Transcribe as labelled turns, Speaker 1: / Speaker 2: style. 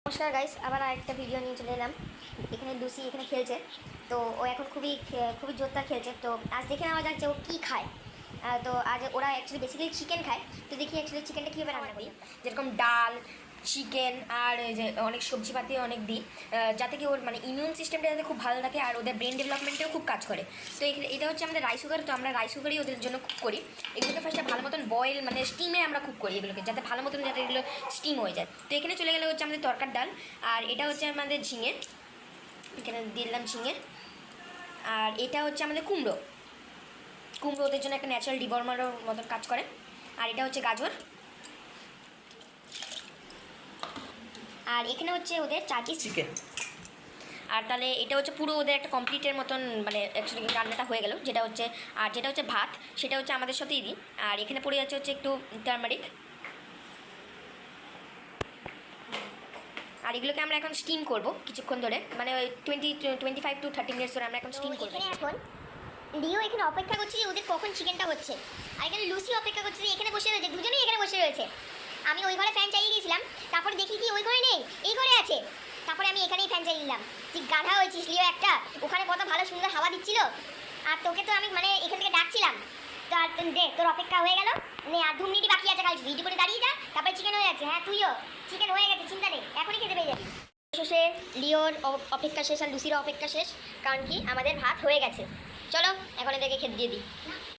Speaker 1: নমস্কার গাইস, আবার আরেকটা ভিডিও নিয়ে চলে এলাম। এখানে লুসি এখানে খেলছে, তো ও এখন খুবই জোরদার খেলছে। তো আজ দেখে নেওয়া যাক যে ও কী খায়। তো আজ ওরা অ্যাকচুয়ালি বেসিক্যালি চিকেন খায়। তো দেখি অ্যাকচুয়ালি চিকেনটা কীভাবে রান্না করি। যেরকম ডাল, চিকেন আর যে অনেক সবজিপাতি অনেক দিই, যাতে কি ওর মানে ইমিউন সিস্টেমটা যাতে খুব ভালো থাকে আর ওদের ব্রেন ডেভেলপমেন্টেও খুব কাজ করে। তো এটা হচ্ছে আমাদের রাইস কুকার। তো আমরা রাইস কুকারই ওদের জন্য কুক করি। এগুলোকে ফার্স্টে ভালো মতন বয়েল মানে স্টিমে আমরা কুক করি এগুলোকে, যাতে ভালো মতন যাতে এগুলো স্টিম হয়ে যায়। তো এখানে চলে গেলে হচ্ছে আমাদের তরকার ডাল, আর এটা হচ্ছে আমাদের ঝিঙে, এখানে দিলাম ঝিঙে। আর এটা হচ্ছে আমাদের কুমড়ো। কুমড়ো ওদের জন্য একটা ন্যাচারাল ডিওয়ার্মারের মতন কাজ করে। আর এটা হচ্ছে গাজর। আর এখানে হচ্ছে ওদের 4 পিস চিকেন। আর তাহলে এটা হচ্ছে পুরো ওদের একটা কমপ্লিটের মতন মানে অ্যাকচুয়ালি রান্নাটা হয়ে গেল। যেটা হচ্ছে ভাত, সেটা হচ্ছে আমাদের সাথেই দিই। আর এখানে পড়ে যাচ্ছে হচ্ছে একটু টার্মারিক। আর এগুলোকে আমরা এখন স্টিম করব কিছুক্ষণ ধরে, মানে ওই 25 to 30 মিনিটস ধরে আমরা এখন স্টিম করব। এখন লিও এখানে অপেক্ষা করছে যে ওদের কখন চিকেনটা হচ্ছে, আর এখানে লুসি অপেক্ষা করছে যে এখানে বসে রয়েছে, দুজনেই এখানে বসে রয়েছে। আমি ওই ঘরে ফ্যান চালিয়ে গিয়েছিলাম, তারপরে দেখি কি ওই ঘরে নেই, এই ঘরে আছে। তারপরে আমি এখানেই ফ্যান চালিয়ে নিলাম। তুই গাধা হয়েছিস লিও একটা, ওখানে কত ভালো সুন্দর হাওয়া দিচ্ছিল, আর তোকে তো আমি মানে এখান থেকে ডাকছিলাম। তো আর দে, তোর অপেক্ষা হয়ে গেল। নে আর 2 মিনিট বাকি আছে, কাজ ভিডিও করে দাঁড়িয়ে যা, তারপরে চিকেন হয়ে যাচ্ছে। হ্যাঁ তুইও চিকেন হয়ে গেছে, চিন্তা নেই, এখনই খেতে পেয়ে যাবি। শেষে লিওর অপেক্ষা শেষ আর লুসিরও অপেক্ষা শেষ, কারণ কি আমাদের ভাত হয়ে গেছে। চলো এখন এদেরকে খেতে দিয়ে দিই।